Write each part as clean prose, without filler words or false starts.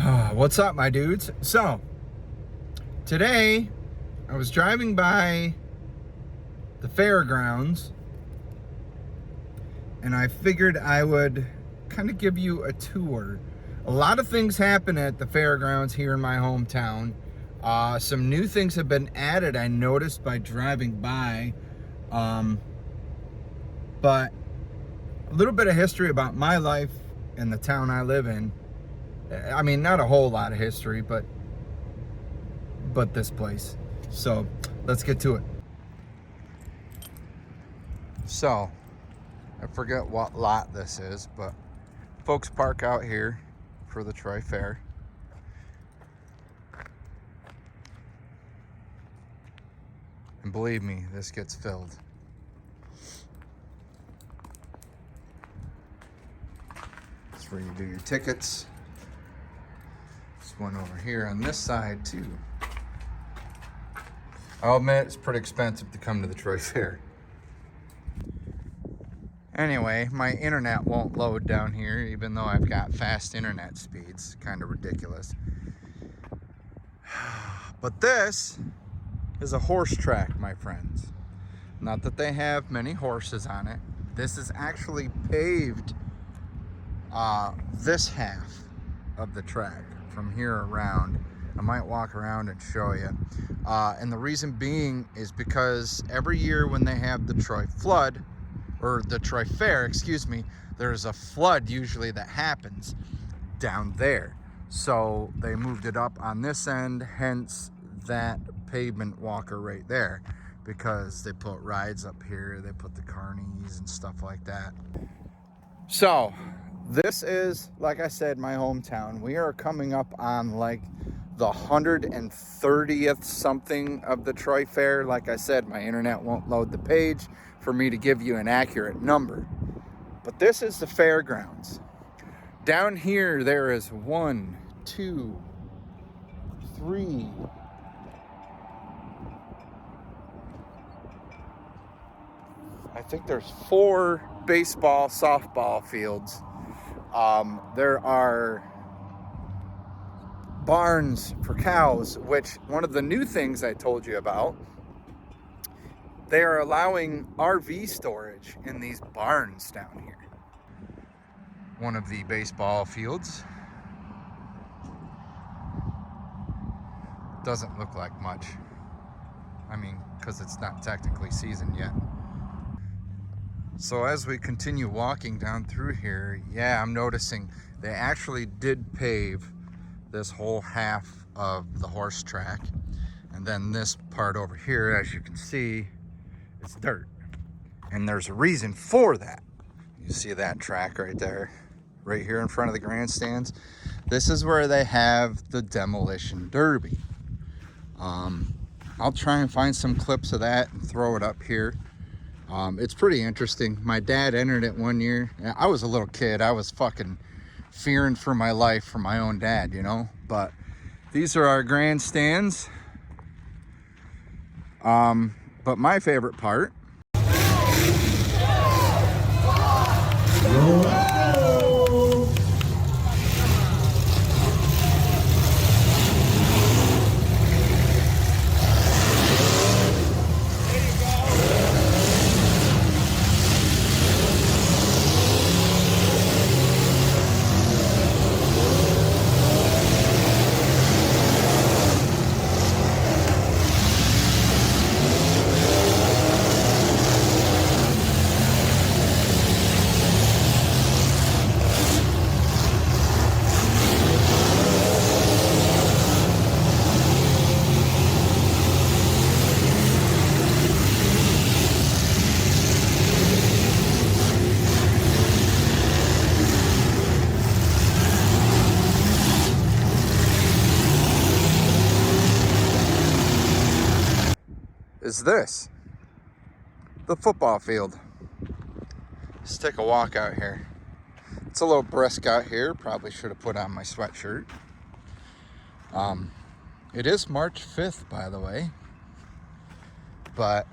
What's up, my dudes? So, today I was driving by the fairgrounds and I figured I would kind of give you a tour. A lot of things happen at the fairgrounds here in my hometown. Some new things have been added, I noticed by driving by. But a little bit of history about my life and the town I live in. I mean, not a whole lot of history, but this place. So let's get to it. So I forget what lot this is, but folks park out here for the Troy Fair. And believe me, this gets filled. That's where you do your tickets. There's one over here on this side too. I'll admit it's pretty expensive to come to the Troy Fair. Anyway, my internet won't load down here even though I've got fast internet speeds. Kind of ridiculous. But this is a horse track, my friends. Not that they have many horses on it. This is actually paved this half of the track from here around. I might walk around and show you. And the reason being is because every year when they have the Troy flood, or the Troy Fair, excuse me, there's a flood usually that happens down there. So they moved it up on this end, hence that pavement walker right there, because they put rides up here, they put the carnies and stuff like that. So this is, like I said, my hometown. We are coming up on like the 130th something of the Troy Fair. Like I said, my internet won't load the page for me to give you an accurate number. But this is the fairgrounds. Down here there is 1, 2, 3, I think there's 4 baseball, softball fields. There are barns for cows, which one of the new things I told you about, they are allowing RV storage in these barns down here. One of the baseball fields. Doesn't look like much. I mean, because it's not technically seasoned yet. So as we continue walking down through here, yeah, I'm noticing they actually did pave this whole half of the horse track. And then this part over here, as you can see, it's dirt. And there's a reason for that. You see that track right there, right here in front of the grandstands. This is where they have the demolition derby. I'll try and find some clips of that and throw it up here. It's pretty interesting. My dad entered it one year. I was a little kid. I was fucking fearing for my life for my own dad, you know. But these are our grandstands. But my favorite part. Is this the football field? Let's take a walk out here. It's a little brisk out here. Probably should have put on my sweatshirt. It is March 5th, by the way. But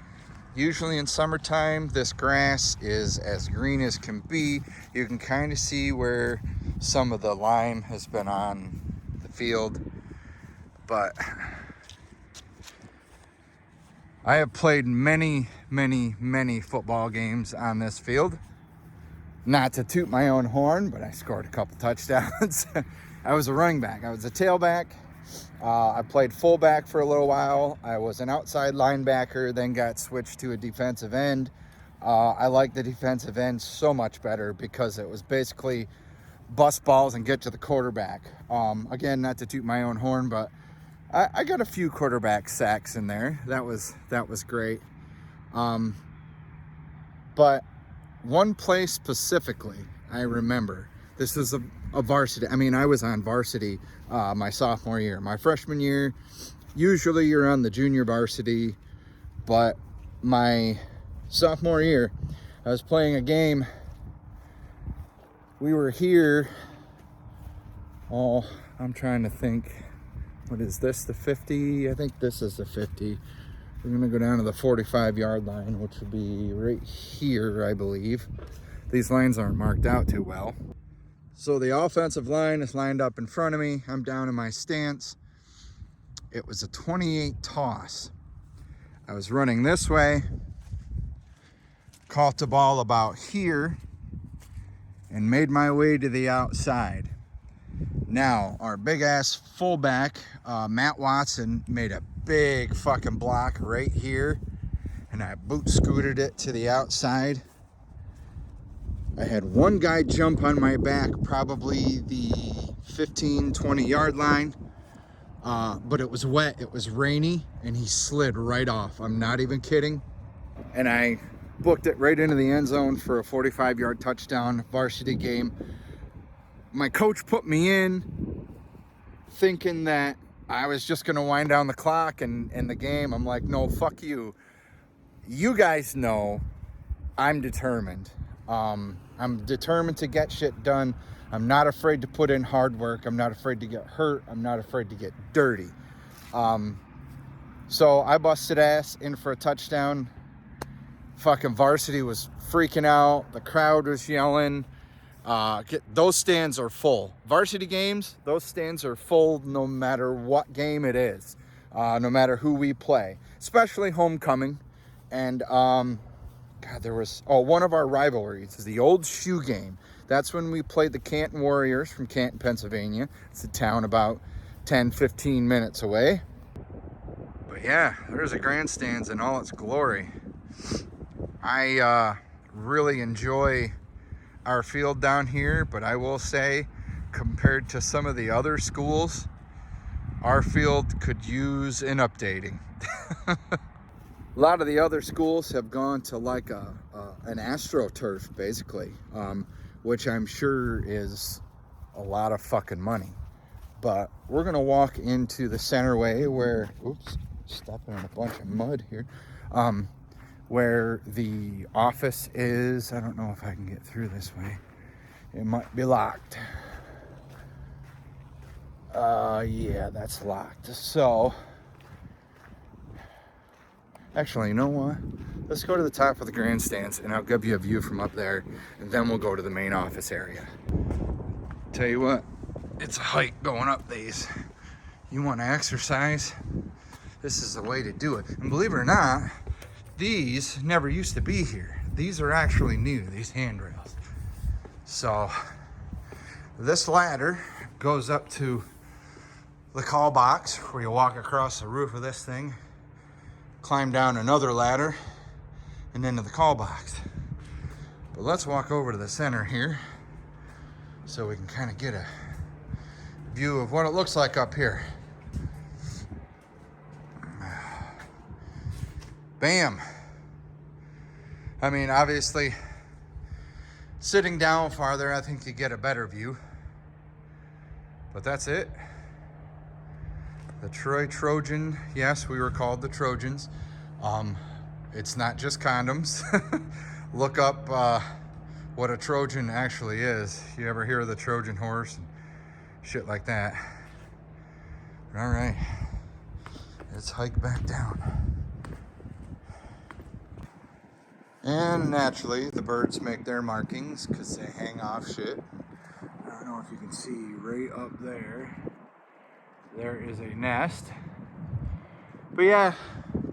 usually in summertime, this grass is as green as can be. You can kind of see where some of the lime has been on the field, but I have played many football games on this field. Not to toot my own horn, but I scored a couple touchdowns. I was a running back. I was a tailback. I played fullback for a little while. I was an outside linebacker, then got switched to a defensive end. I like the defensive end so much better because it was basically bust balls and get to the quarterback. Again, not to toot my own horn, but I got a few quarterback sacks in there. That was great. But one play specifically, I remember. This is a varsity. I mean, I was on varsity my sophomore year. My freshman year, usually you're on the junior varsity, but my sophomore year, I was playing a game. We were here. Oh, I'm trying to think. What is this, the 50? I think this is the 50. We're gonna go down to the 45-yard line, which would be right here, I believe. These lines aren't marked out too well. So the offensive line is lined up in front of me. I'm down in my stance. It was a 28 toss. I was running this way, caught the ball about here, and made my way to the outside. Now, our big-ass fullback, Matt Watson, made a big fucking block right here, and I boot scooted it to the outside. I had one guy jump on my back, probably the 15, 20-yard line, but it was wet, it was rainy, and he slid right off. I'm not even kidding. And I booked it right into the end zone for a 45-yard touchdown varsity game. My coach put me in thinking that I was just going to wind down the clock and the game. I'm like, no, fuck you. You guys know I'm determined. I'm determined to get shit done. I'm not afraid to put in hard work. I'm not afraid to get hurt. I'm not afraid to get dirty. So I busted ass in for a touchdown. Fucking varsity was freaking out. The crowd was yelling. Those stands are full. Varsity games, those stands are full no matter what game it is, no matter who we play, especially homecoming. And God, there was one of our rivalries is the old shoe game. That's when we played the Canton Warriors from Canton, Pennsylvania. It's a town about 10-15 minutes away. But yeah, there's a grandstands in all its glory. I really enjoy our field down here, but I will say, compared to some of the other schools, our field could use an updating. A lot of the other schools have gone to like an AstroTurf, basically, which I'm sure is a lot of fucking money. But we're gonna walk into the centerway where, oops, stepping in a bunch of mud here, where the office is. I don't know if I can get through this way. It might be locked. Yeah, that's locked. So, actually, you know what? Let's go to the top of the grandstands and I'll give you a view from up there, and then we'll go to the main office area. Tell you what, it's a hike going up these. You want to exercise? This is the way to do it. And believe it or not, these never used to be here. These are actually new, these handrails. So this ladder goes up to the call box where you walk across the roof of this thing, climb down another ladder, and into the call box. But let's walk over to the center here so we can kind of get a view of what it looks like up here. Bam. I mean, obviously, sitting down farther, I think you get a better view. But that's it. The Troy Trojan, yes, we were called the Trojans. It's not just condoms. Look up what a Trojan actually is. You ever hear of the Trojan horse and shit like that? All right, let's hike back down. And naturally, the birds make their markings because they hang off shit. I don't know if you can see right up there. There is a nest. But yeah,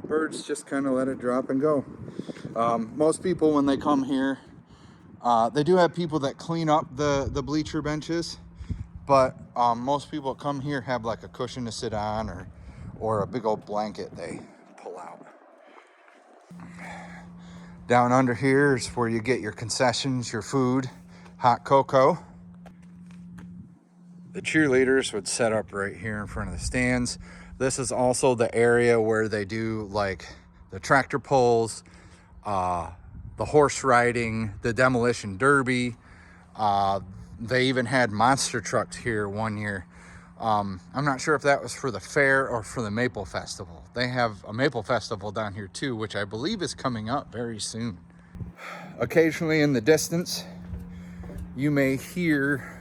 birds just kind of let it drop and go. Most people, when they come here, they do have people that clean up the bleacher benches, but most people that come here have like a cushion to sit on, or a big old blanket they pull out. Down under here is where you get your concessions, your food, hot cocoa. The cheerleaders would set up right here in front of the stands. This is also the area where they do like the tractor pulls, the horse riding, the demolition derby. They even had monster trucks here one year. I'm not sure if that was for the fair or for the Maple Festival. They have a Maple Festival down here too, which I believe is coming up very soon. Occasionally in the distance, you may hear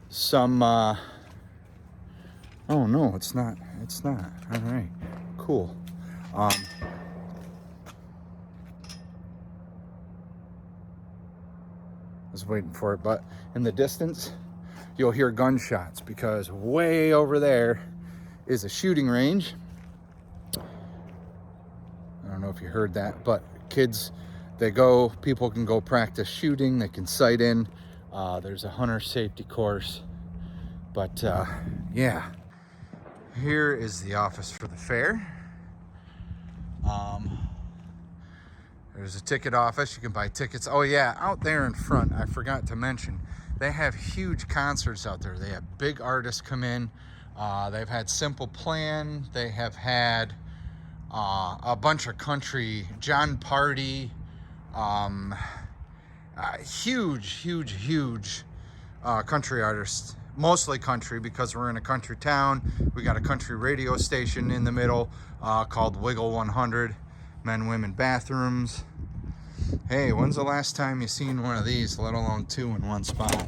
some, oh no, it's not. All right, cool. I was waiting for it, but in the distance, you'll hear gunshots because way over there is a shooting range. I don't know if you heard that, but kids, people can go practice shooting, they can sight in. There's a hunter safety course, but yeah. Here is the office for the fair. There's a ticket office, you can buy tickets. Oh yeah, out there in front, I forgot to mention, they have huge concerts out there. They have big artists come in. They've had Simple Plan, they have had a bunch of country, John Party, huge country artists, mostly country because we're in a country town. We got a country radio station in the middle called Wiggle 100, men, women bathrooms. Hey, when's the last time you seen one of these, let alone two in one spot?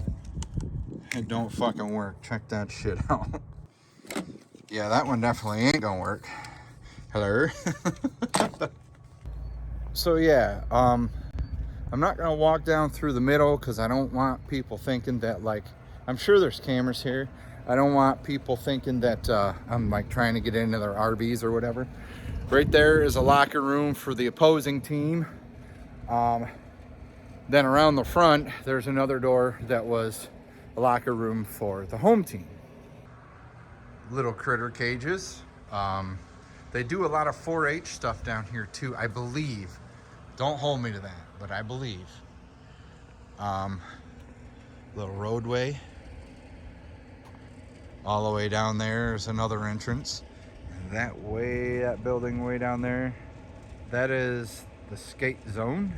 It don't fucking work. Check that shit out. Yeah, that one definitely ain't gonna work. Hello. So yeah, I'm not gonna walk down through the middle because I don't want people thinking that, like, I'm sure there's cameras here. I don't want people thinking that I'm like trying to get into their RVs or whatever. Right there is a locker room for the opposing team. Then around the front, there's another door that was a locker room for the home team. Little critter cages. They do a lot of 4-H stuff down here too, I believe. Don't hold me to that, but I believe. Little roadway. All the way down there is another entrance. And that building way down there, that is the skate zone.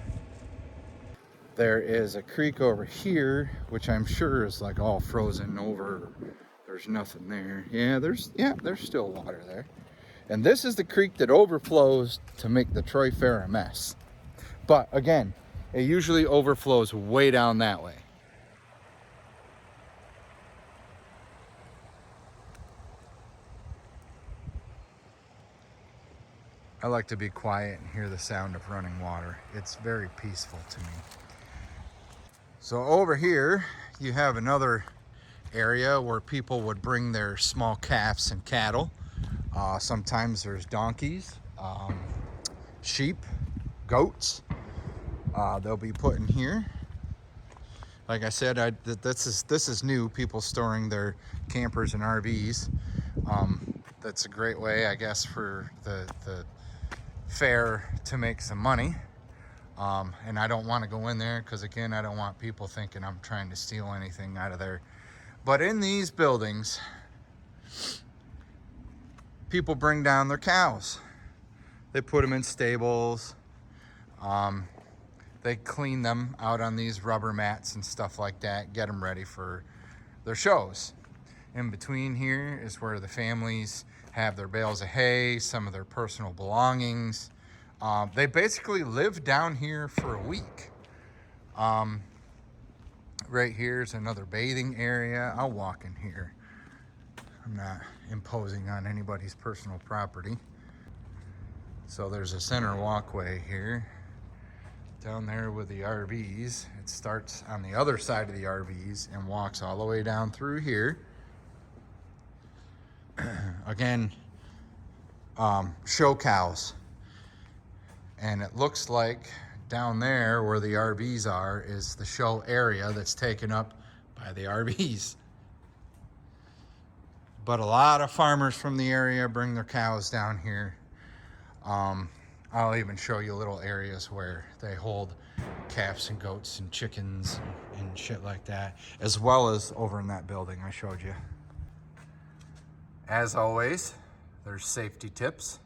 There is a creek over here, which I'm sure is like all frozen over. There's nothing there. Yeah, there's still water there. And this is the creek that overflows to make the Troy Fair a mess. But again, it usually overflows way down that way. I like to be quiet and hear the sound of running water. It's very peaceful to me. So over here, you have another area where people would bring their small calves and cattle. Sometimes there's donkeys, sheep, goats. They'll be put in here. Like I said, this is new. People storing their campers and RVs. That's a great way, I guess, for the fair to make some money. And I don't want to go in there because, again, I don't want people thinking I'm trying to steal anything out of there. But in these buildings, people bring down their cows. They put them in stables. They clean them out on these rubber mats and stuff like that, get them ready for their shows. In between here is where the families have their bales of hay, some of their personal belongings. They basically live down here for a week. Right here is another bathing area. I'll walk in here. I'm not imposing on anybody's personal property. So there's a center walkway here. Down there with the RVs. It starts on the other side of the RVs and walks all the way down through here. Again, show cows. And it looks like down there where the RVs are is the show area that's taken up by the RVs. But a lot of farmers from the area bring their cows down here. I'll even show you little areas where they hold calves and goats and chickens and shit like that, as well as over in that building I showed you. As always, there's safety tips.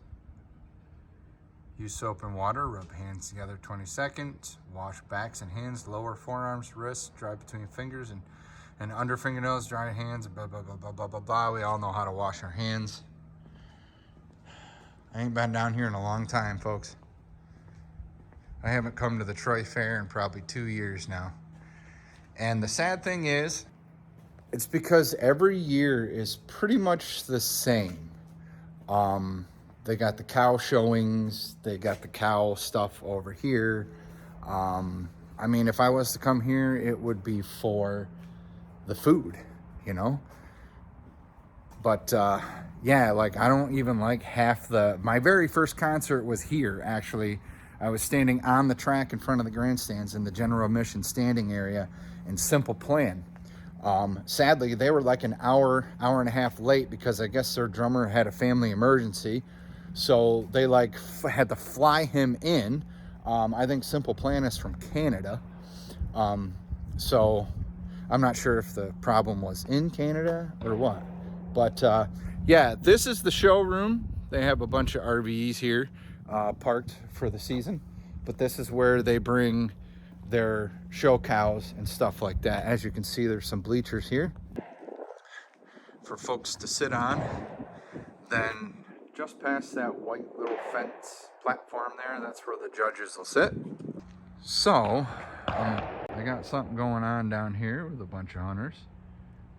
Use soap and water, rub hands together 20 seconds, wash backs and hands, lower forearms, wrists, dry between fingers and under fingernails, dry hands, blah, blah, blah, blah, blah, blah, blah. We all know how to wash our hands. I ain't been down here in a long time, folks. I haven't come to the Troy Fair in probably 2 years now. And the sad thing is, it's because every year is pretty much the same. They got the cow showings, they got the cow stuff over here. I mean, if I was to come here, it would be for the food, you know? But yeah, like I don't even like half my very first concert was here, actually. I was standing on the track in front of the grandstands in the general admission standing area in Simple Plan. Sadly, they were like an hour and a half late because I guess their drummer had a family emergency. So they like had to fly him in. I think Simple Plan is from Canada. So I'm not sure if the problem was in Canada or what. But yeah, this is the showroom. They have a bunch of RVs here parked for the season. But this is where they bring their show cows and stuff like that. As you can see, there's some bleachers here for folks to sit on. Then just past that white little fence platform there, that's where the judges will sit. So, they got something going on down here with a bunch of hunters,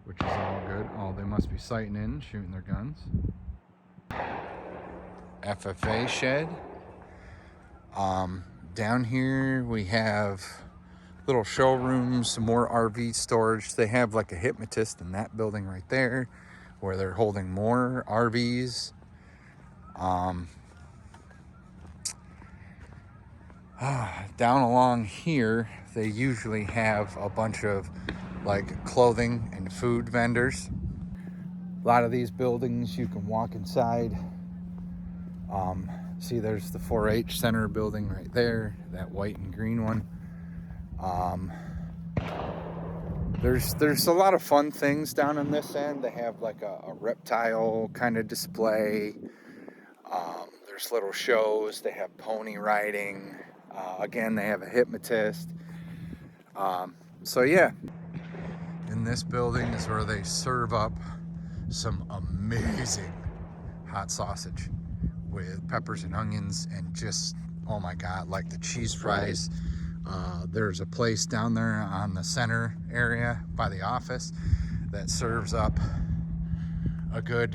which is all good. Oh, they must be sighting in, shooting their guns. FFA shed. Down here we have little showrooms, some more RV storage. They have like a hypnotist in that building right there where they're holding more RVs. Down along here, they usually have a bunch of like clothing and food vendors. A lot of these buildings you can walk inside. See, there's the 4-H center building right there, that white and green one. There's a lot of fun things down on this end. They have like a reptile kind of display. There's little shows. They have pony riding. Again, they have a hypnotist. So yeah, in this building is where they serve up some amazing hot sausage with peppers and onions and just, oh my God, like the cheese fries. There's a place down there on the center area by the office that serves up a good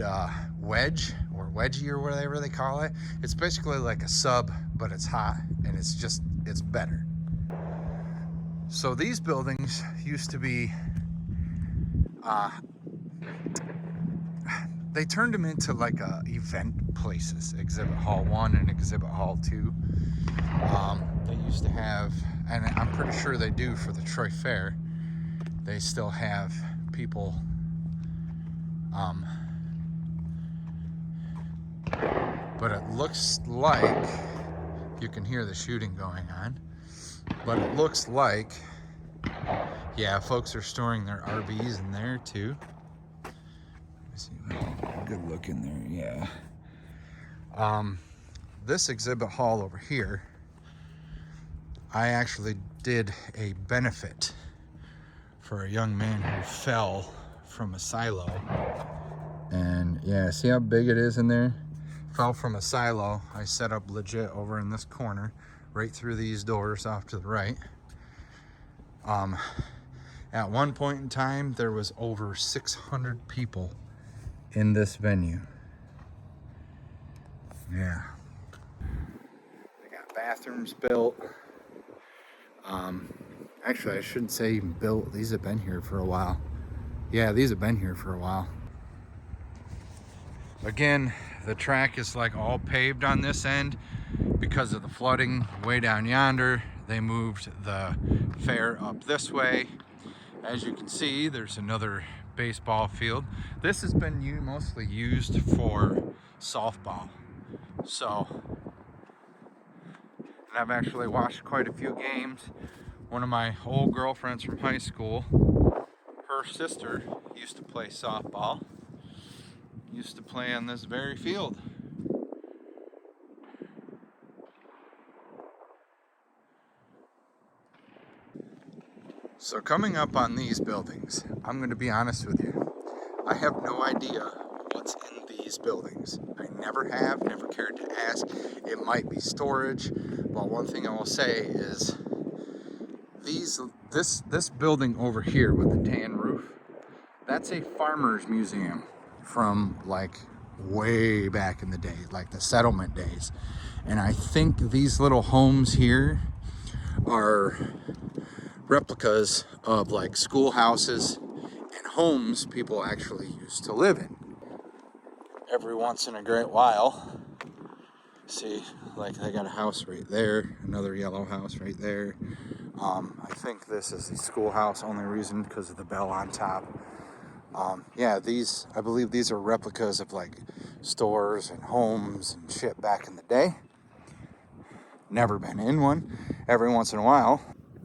wedge or wedgie or whatever they call it. It's basically like a sub, but it's hot and it's better. So these buildings used to be, they turned them into like event places, Exhibit Hall 1 and Exhibit Hall 2. They used to have, and I'm pretty sure they do for the Troy Fair, they still have people but it looks like, you can hear the shooting going on, but it looks like, yeah, folks are storing their RVs in there too. See, good look in there, yeah. This exhibit hall over here, I actually did a benefit for a young man who fell from a silo. And yeah, see how big it is in there? Fell from a silo. I set up legit over in this corner, right through these doors off to the right. At one point in time, there was over 600 people in this venue. Yeah. They got bathrooms built. Actually, I shouldn't say even built. These have been here for a while. Yeah, these have been here for a while. Again, the track is like all paved on this end because of the flooding way down yonder. They moved the fair up this way. As you can see, there's another baseball field. This has been mostly used for softball. So, and I've actually watched quite a few games. One of my old girlfriends from high school, her sister used to play softball, used to play on this very field. So coming up on these buildings, I'm going to be honest with you, I have no idea what's in these buildings. I never have, never cared to ask. It might be storage, but one thing I will say is this building over here with the tan roof, that's a farmer's museum from like way back in the day, like the settlement days. And I think these little homes here are replicas of like schoolhouses and homes people actually used to live in. Every once in a great while, see, like they got a house right there, another yellow house right there. I think this is the schoolhouse, only reason because of the bell on top. Yeah, I believe these are replicas of like stores and homes and shit back in the day. Never been in one. Every once in a while,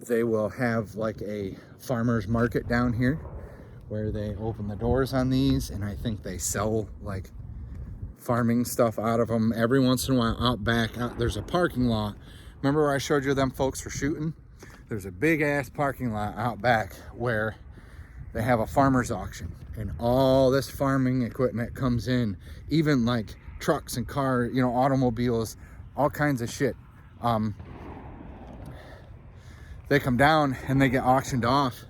they will have like a farmer's market down here where they open the doors on these, and I think they sell like farming stuff out of them. Every once in a while out back, there's a parking lot. Remember where I showed you them folks for shooting? There's a big ass parking lot out back where they have a farmer's auction, and all this farming equipment comes in, even like trucks and cars, you know, automobiles, all kinds of shit. They come down and they get auctioned off,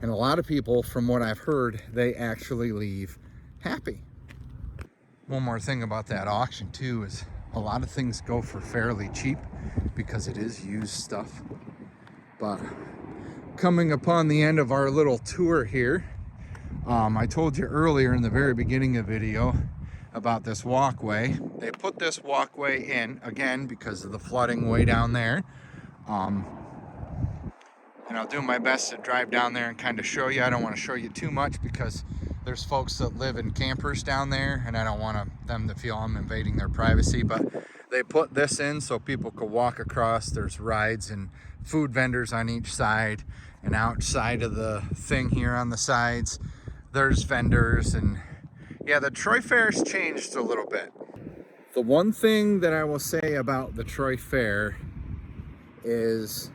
and a lot of people, from what I've heard, they actually leave happy. One more thing about that auction too is a lot of things go for fairly cheap because it is used stuff. But coming upon the end of our little tour here, I told you earlier in the very beginning of the video about this walkway. They put this walkway in again because of the flooding way down there. And I'll do my best to drive down there and kind of show you. I don't want to show you too much because there's folks that live in campers down there, and I don't want them to feel I'm invading their privacy. But they put this in so people could walk across. There's rides and food vendors on each side, and outside of the thing here on the sides, there's vendors. And yeah, the Troy Fair's changed a little bit. The one thing that I will say about the Troy Fair is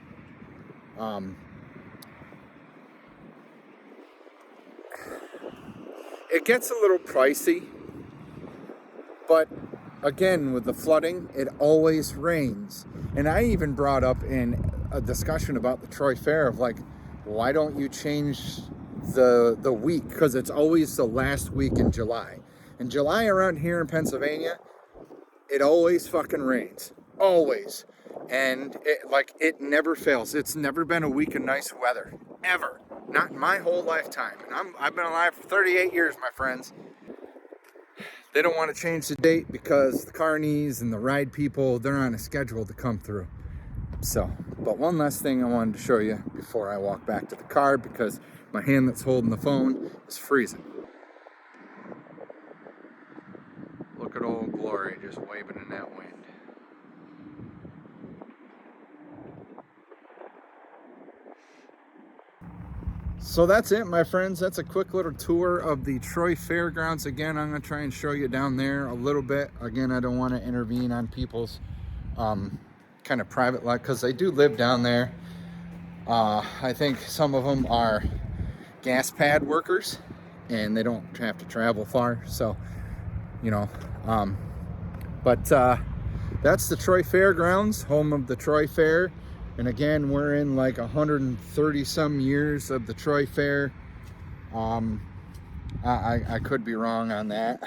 it gets a little pricey, but again, with the flooding, it always rains. And I even brought up in a discussion about the Troy Fair of like, why don't you change the week? Because it's always the last week in July. In July around here in Pennsylvania, it always fucking rains. Always. And it never fails. It's never been a week of nice weather. Ever. Not in my whole lifetime. And I've been alive for 38 years, my friends. They don't want to change the date because the carnies and the ride people, they're on a schedule to come through. So, but one last thing I wanted to show you before I walk back to the car, because my hand that's holding the phone is freezing. Look at Old Glory just waving in that wind. So that's it, my friends. That's a quick little tour of the Troy Fairgrounds. Again, I'm going to try and show you down there a little bit. Again, I don't want to intervene on people's kind of private life because they do live down there. I think some of them are gas pad workers and they don't have to travel far. So, you know, but that's the Troy Fairgrounds, home of the Troy Fair. And again, we're in like 130 some years of the Troy Fair. I could be wrong on that.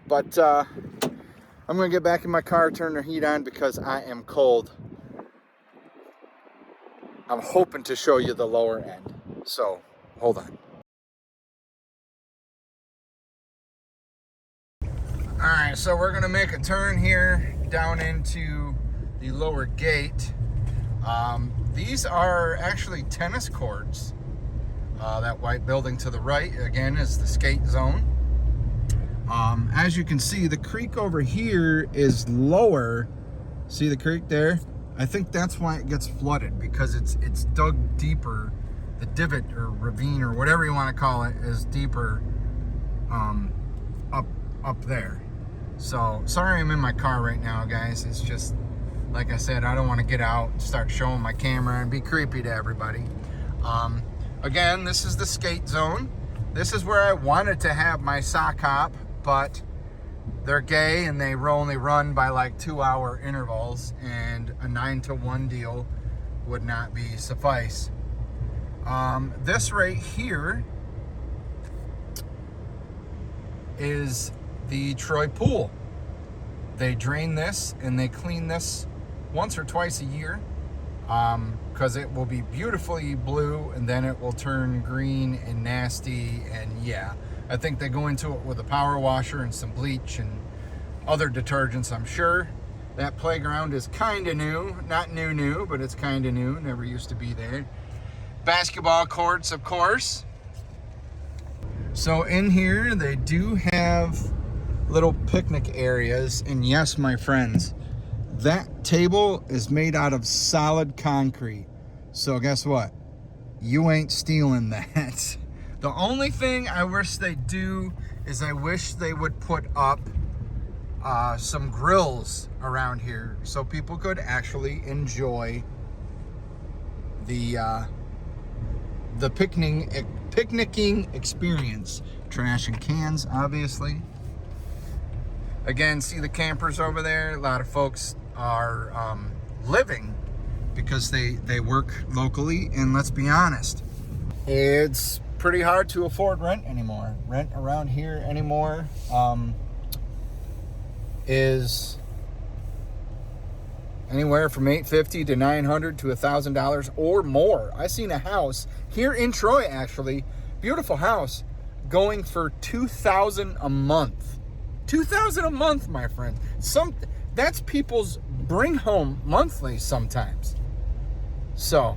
But I'm gonna get back in my car, turn the heat on because I am cold. I'm hoping to show you the lower end. So hold on. All right, so we're gonna make a turn here down into the lower gate. These are actually tennis courts. That white building to the right, again, is the skate zone. As you can see, the creek over here is lower. See the creek there? I think that's why it gets flooded, because it's dug deeper. The divot or ravine or whatever you want to call it is deeper up there. So sorry I'm in my car right now, guys. It's just, like I said, I don't want to get out and start showing my camera and be creepy to everybody. Again, this is the skate zone. This is where I wanted to have my sock hop, but they're gay and they only run by like 2-hour intervals, and a 9 to 1 deal would not be suffice. This right here is the Troy pool. They drain this and they clean this once or twice a year, because it will be beautifully blue and then it will turn green and nasty. And yeah, I think they go into it with a power washer and some bleach and other detergents, I'm sure. That playground is kind of new. Not new, but it's kind of new. Never used to be there. Basketball courts, of course. So in here, they do have little picnic areas. And yes, my friends, that table is made out of solid concrete. So guess what? You ain't stealing that. The only thing I wish they do is I wish they would put up some grills around here so people could actually enjoy the picnicking experience. Trash and cans, obviously. Again, see the campers over there? A lot of folks are living because they work locally, and let's be honest, it's pretty hard to afford rent anymore. Rent around here anymore is anywhere from $850 to $900 to $1,000 or more. I seen a house here in Troy, actually, beautiful house, going for $2,000 a month. $2,000 a month, my friend. That's people's bring home monthly sometimes. So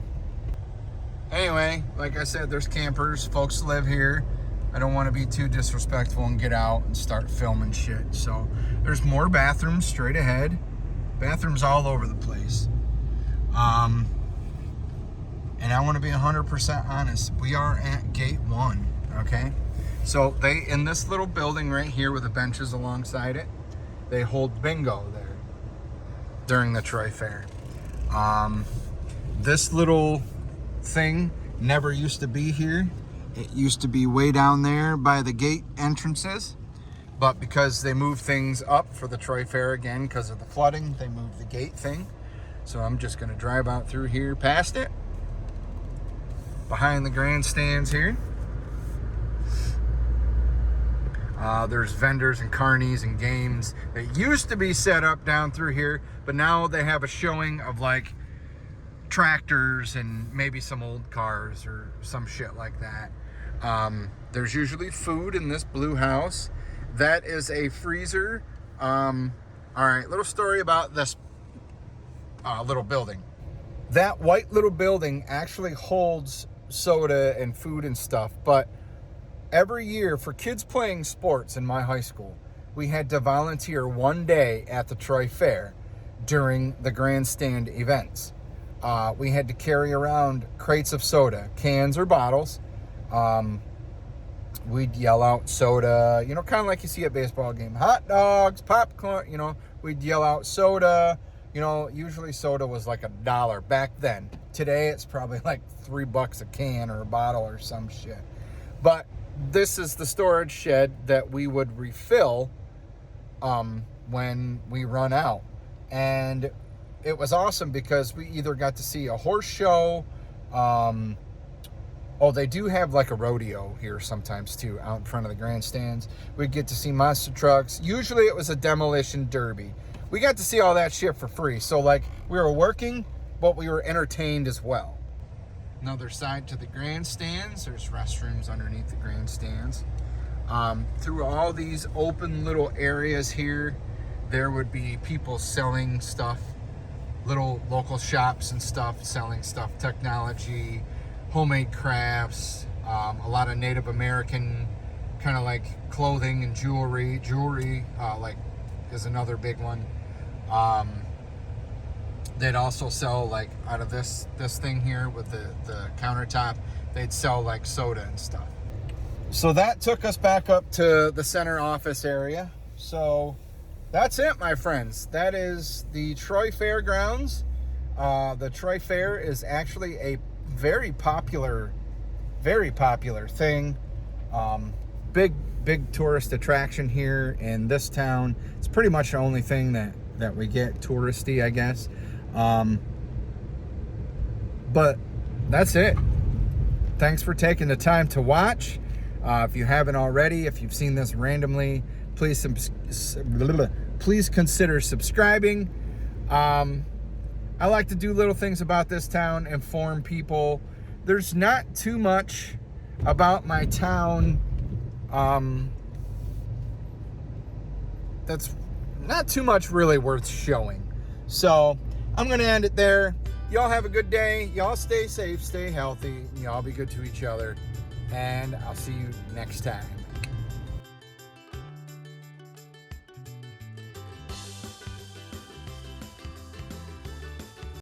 anyway, like I said, there's campers, folks live here. I don't want to be too disrespectful and get out and start filming shit. So there's more bathrooms straight ahead. Bathrooms all over the place. And I want to be 100% honest. We are at gate 1, okay? So they, in this little building right here with the benches alongside it, they hold bingo there during the Troy Fair. This little thing never used to be here. It used to be way down there by the gate entrances. But because they moved things up for the Troy Fair again because of the flooding, they moved the gate thing. So I'm just going to drive out through here past it. Behind the grandstands here. There's vendors and carnies and games that used to be set up down through here, but now they have a showing of like tractors and maybe some old cars or some shit like that. There's usually food in this blue house. That is a freezer. All right, little story about this little building. That white little building actually holds soda and food and stuff, but every year for kids playing sports in my high school, we had to volunteer one day at the Troy Fair during the grandstand events. We had to carry around crates of soda, cans or bottles. We'd yell out soda, you know, kind of like you see at a baseball game. Hot dogs, popcorn, you know, we'd yell out soda. You know, usually soda was like $1 back then. Today it's probably like $3 a can or a bottle or some shit. But this is the storage shed that we would refill when we run out. And it was awesome because we either got to see a horse show. They do have like a rodeo here sometimes too, out in front of the grandstands. We'd get to see monster trucks. Usually it was a demolition derby. We got to see all that shit for free. So like we were working, but we were entertained as well. Another side to the grandstands. There's restrooms underneath the grandstands. Through all these open little areas here, there would be people selling stuff, little local shops and stuff selling stuff, technology, homemade crafts, a lot of Native American kind of like clothing and jewelry. Like is another big one. They'd also sell, like, out of this thing here with the countertop, they'd sell like soda and stuff. So that took us back up to the center office area. So that's it, my friends. That is the Troy Fairgrounds. The Troy Fair is actually a very popular thing. Big tourist attraction here in this town. It's pretty much the only thing that we get touristy, I guess. But that's it. Thanks for taking the time to watch. If you haven't already, if you've seen this randomly, please consider subscribing. I like to do little things about this town, inform people. There's not too much about my town. That's not too much really worth showing. So I'm going to end it there. Y'all have a good day. Y'all stay safe, stay healthy. Y'all be good to each other. And I'll see you next time.